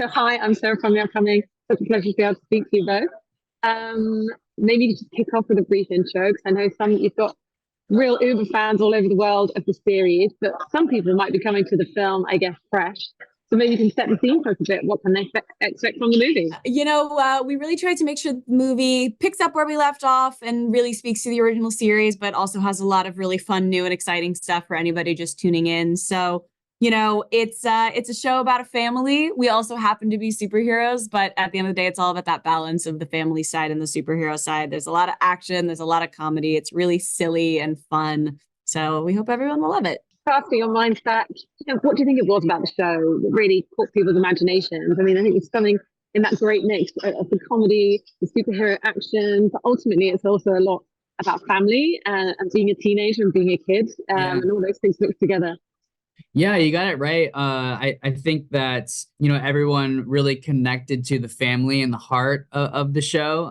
So hi, I'm Sarah from the Upcoming. Such a pleasure to be able to speak to you both. Um, Maybe just kick off with a brief intro, because I know you've got real Uber fans all over the world of the series, but some people might be coming to the film, I guess, fresh. So maybe you can set the scene for us a bit. What can they expect from the movie? We really tried to make sure the movie picks up where we left off and really speaks to the original series, but also has a lot of really fun, new, and exciting stuff for anybody just tuning in. So, it's a show about a family. We also happen to be superheroes, but at the end of the day, it's all about that balance of the family side and the superhero side. There's a lot of action, there's a lot of comedy. It's really silly and fun. So we hope everyone will love it. Casting your minds back, what do you think it was about the show that really caught people's imaginations? I mean, I think it's something in that great mix of the comedy, the superhero action, but ultimately it's also a lot about family and being a teenager and being a kid, and all those things mixed together. Yeah, you got it right. I think that, everyone really connected to the family and the heart of the show.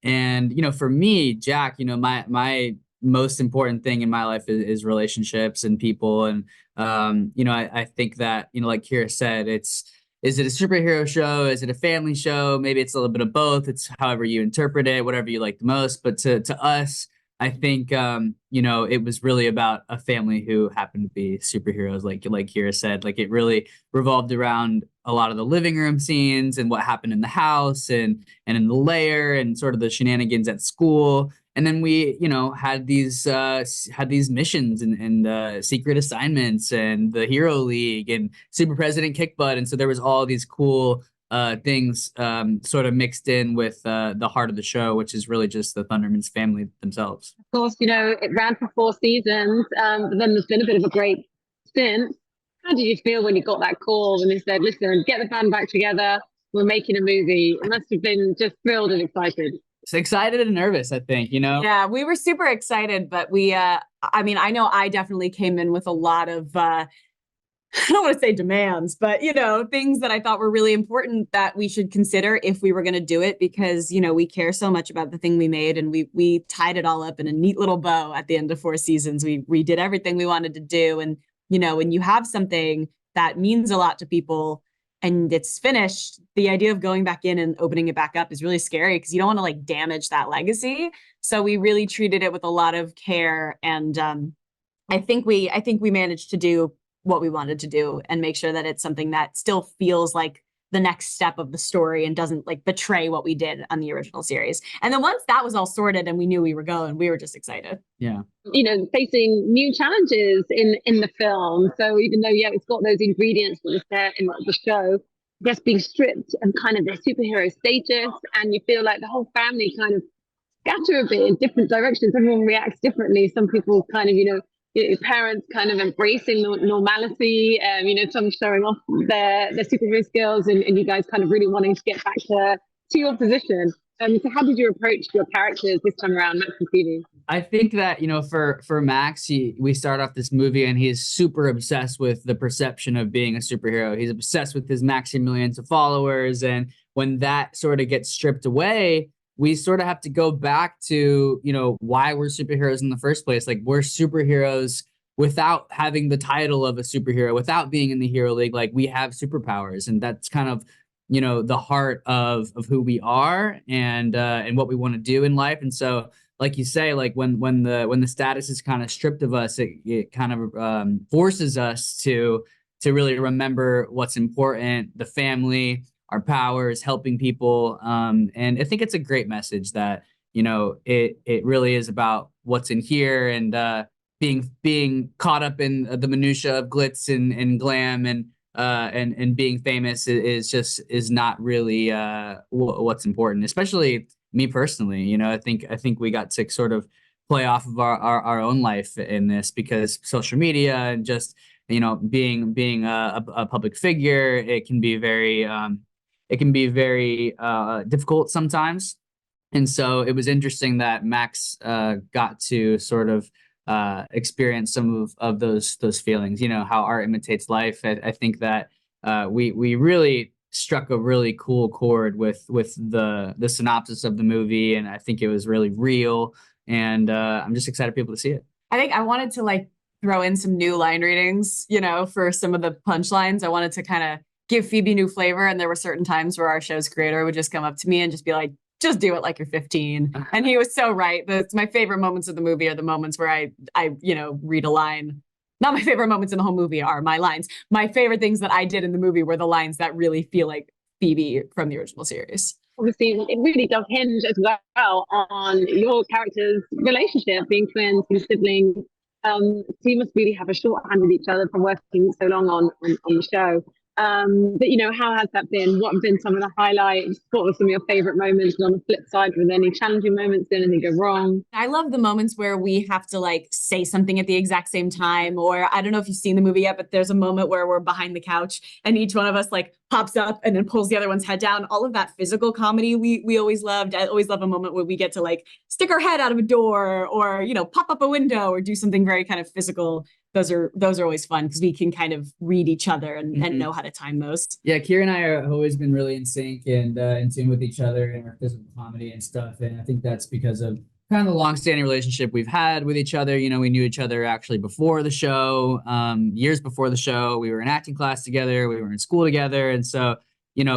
And for me, Jack, my most important thing in my life is relationships and people. And, I think that, like Kira said, is it a superhero show? Is it a family show? Maybe it's a little bit of both. It's however you interpret it, whatever you like the most. But to us, I think it was really about a family who happened to be superheroes, like Kira said. Like it really revolved around a lot of the living room scenes and what happened in the house and in the lair and sort of the shenanigans at school. And then we, had these missions and secret assignments and the Hero League and Super President Kick Butt. And so there was all these cool things sort of mixed in with the heart of the show, which is really just the Thundermans family themselves. Of course, it ran for 4 seasons, but then there's been a bit of a great stint. How did you feel when you got that call and they said, listen, get the band back together, we're making a movie? It must have been just thrilled and excited. It's excited and nervous, I think, Yeah, we were super excited, but I know I definitely came in with a lot of I don't want to say demands, but things that I thought were really important that we should consider if we were going to do it, because we care so much about the thing we made, and we tied it all up in a neat little bow at the end of 4 seasons. We did everything we wanted to do, and when you have something that means a lot to people and it's finished, the idea of going back in and opening it back up is really scary because you don't want to damage that legacy. So we really treated it with a lot of care, and I think we managed to do what we wanted to do and make sure that it's something that still feels like the next step of the story and doesn't betray what we did on the original series. And then once that was all sorted and we knew we were going, we were just excited. Yeah. Facing new challenges in the film. So even though, it's got those ingredients that are there in the show, just being stripped and kind of their superhero status, and you feel like the whole family kind of scatter a bit in different directions. Everyone reacts differently. Some people kind of, your parents kind of embracing normality, some showing off their superhero skills, and you guys kind of really wanting to get back to your position. So how did you approach your characters this time around, Max and Phoebe? I think that, for Max, we start off this movie and he's super obsessed with the perception of being a superhero. He's obsessed with his millions of followers. And when that sort of gets stripped away, we sort of have to go back to, why we're superheroes in the first place. Like, we're superheroes without having the title of a superhero, without being in the Hero League. Like, we have superpowers, and that's kind of, the heart of who we are and what we want to do in life. And so, like you say, like when the status is kind of stripped of us, it kind of forces us to really remember what's important, the family, our powers, helping people. And I think it's a great message that, it really is about what's in here, and being caught up in the minutia of glitz and glam and being famous is not really what's important, especially me personally. I think we got to sort of play off of our own life in this, because social media and just, being a public figure, it can be very difficult sometimes. And so it was interesting that Max got to sort of experience some of those feelings, how art imitates life. I think that we really struck a really cool chord with the synopsis of the movie, and I think it was really real, and I'm just excited for people to see it. I think I wanted to throw in some new line readings, for some of the punchlines. I wanted to kind of give Phoebe new flavor. And there were certain times where our show's creator would just come up to me and just be like, just do it like you're 15. And he was so right. My favorite moments of the movie are the moments where I read a line. Not my favorite moments in the whole movie are my lines. My favorite things that I did in the movie were the lines that really feel like Phoebe from the original series. Obviously, it really does hinge as well on your character's relationship, being twins, being siblings. So you must really have a shorthand with each other from working so long on the show. But how has that been? What have been some of the highlights? What were some of your favorite moments? And on the flip side, were there any challenging moments? Did anything go wrong? I love the moments where we have to like say something at the exact same time, or I don't know if you've seen the movie yet, but there's a moment where we're behind the couch and each one of us like pops up and then pulls the other one's head down. All of that physical comedy we always loved. I always love a moment where we get to like stick our head out of a door or pop up a window or do something very kind of physical. Those are always fun because we can kind of read each other and know how to time those. Yeah, Kira and I have always been really in sync and in tune with each other in our physical comedy and stuff. And I think that's because of kind of the long-standing relationship we've had with each other. We knew each other actually before the show, years before the show. We were in acting class together. We were in school together. And so,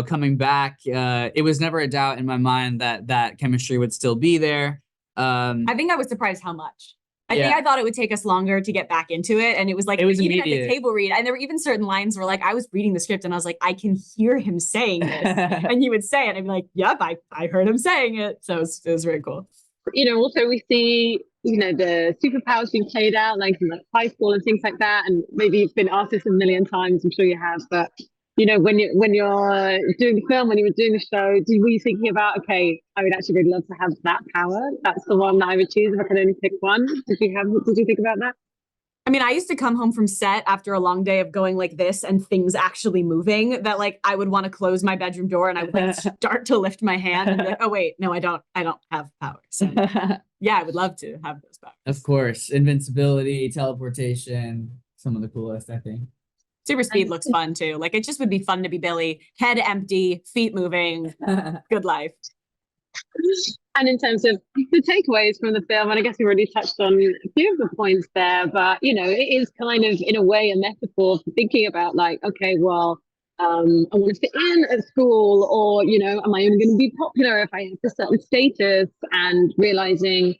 coming back, it was never a doubt in my mind that chemistry would still be there. I think I was surprised how much. I think I thought it would take us longer to get back into it. And it was like, even immediate. At the table read, and there were even certain lines where like, I was reading the script and I was like, I can hear him saying this. And he would say it. I'd be like, yep, I heard him saying it. So it was very cool. Also we see, the superpowers being played out like in high school and things like that. And maybe you've been asked this a million times, I'm sure you have, but when you're doing the film, when you were doing the show, were you thinking about, okay, I would actually really love to have that power? That's the one that I would choose if I could only pick one. Did you think about that? I mean, I used to come home from set after a long day of going like this and things actually moving that like I would want to close my bedroom door and I would like, start to lift my hand and be like, oh wait, no, I don't have powers. So, yeah, I would love to have those powers. Of course, invincibility, teleportation, some of the coolest, I think. Super speed looks fun too. Like it just would be fun to be Billy, head empty, feet moving, good life. And in terms of the takeaways from the film, and I guess we already touched on a few of the points there, but it is kind of in a way a metaphor for thinking about like, okay, well, I want to fit in at school, or am I only going to be popular if I have a certain status, and realizing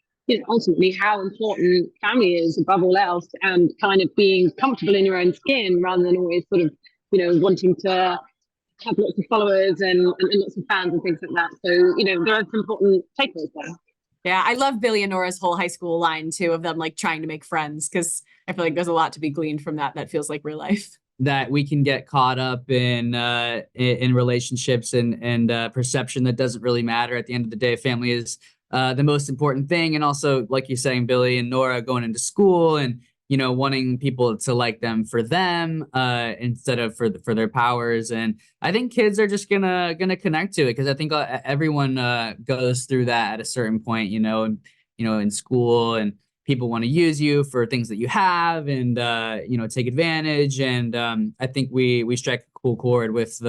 ultimately how important family is above all else, and kind of being comfortable in your own skin rather than always sort of wanting to have lots of followers and lots of fans and things like that. So there are some important takeaways there. Yeah, I love Billy and Nora's whole high school line too of them like trying to make friends, because I feel like there's a lot to be gleaned from that feels like real life. That we can get caught up in relationships and perception that doesn't really matter. At the end of the day, family is the most important thing. And also, like you're saying, Billy and Nora going into school and wanting people to like them for them instead of for their powers. And I think kids are just gonna connect to it, because I think everyone goes through that at a certain point, in school, and people want to use you for things that you have and take advantage. And I think we strike a cool chord with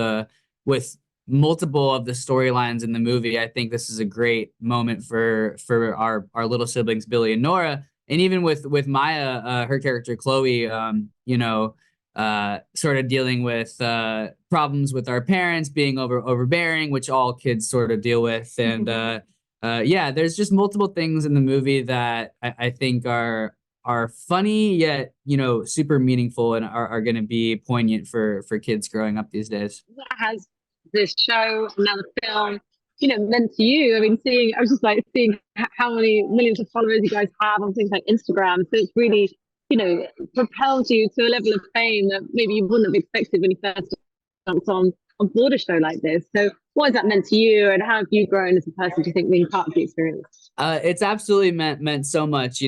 multiple of the storylines in the movie. I think this is a great moment for our little siblings, Billy and Nora. And even with Maya, her character, Chloe, sort of dealing with problems with our parents being overbearing, which all kids sort of deal with. And there's just multiple things in the movie that I think are funny, yet, super meaningful and are going to be poignant for kids growing up these days. What has this show, now the film, meant to you? I mean, I was just like seeing how many millions of followers you guys have on things like Instagram. So it's really, propelled you to a level of fame that maybe you wouldn't have expected when you first jumped on board a show like this. So what has that meant to you, and how have you grown as a person, do you think, being part of the experience? It's absolutely meant so much.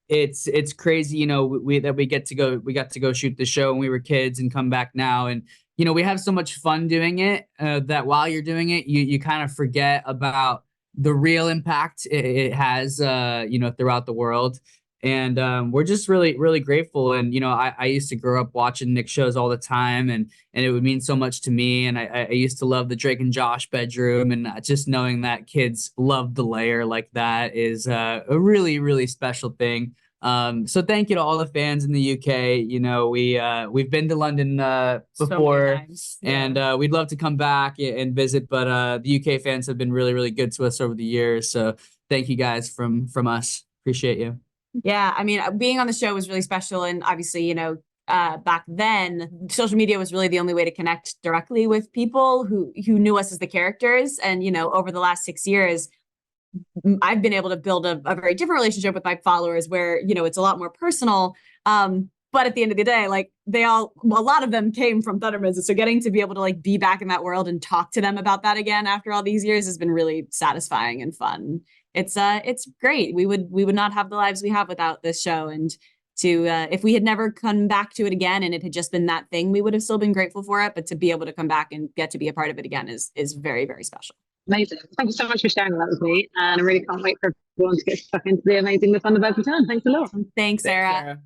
It's crazy, we got to go shoot the show when we were kids and come back now, and we have so much fun doing it that while you're doing it, you kind of forget about the real impact it has, throughout the world. And we're just really, really grateful. And, I used to grow up watching Nick shows all the time, and it would mean so much to me. And I used to love the Drake and Josh bedroom, and just knowing that kids love the layer like that is a really, really special thing. So thank you to all the fans in the UK. You know, we've been to London So many before, times. and we'd love to come back and visit, but the UK fans have been really, really good to us over the years. So thank you guys from us. Appreciate you. Yeah, I mean, being on the show was really special, and obviously, you know, back then, social media was really the only way to connect directly with people who knew us as the characters. And you know, over the last 6 years, I've been able to build a very different relationship with my followers, where you know it's a lot more personal. But at the end of the day, like a lot of them came from Thundermans, so getting to be able to like be back in that world and talk to them about that again after all these years has been really satisfying and fun. It's great. We would not have the lives we have without this show, and to if we had never come back to it again and it had just been that thing, we would have still been grateful for it. But to be able to come back and get to be a part of it again is very, very special. Amazing. Thank you so much for sharing that with me. And I really can't wait for everyone to get stuck into the amazing The Thunderbirds Return. Thanks a lot. Thanks, Sarah.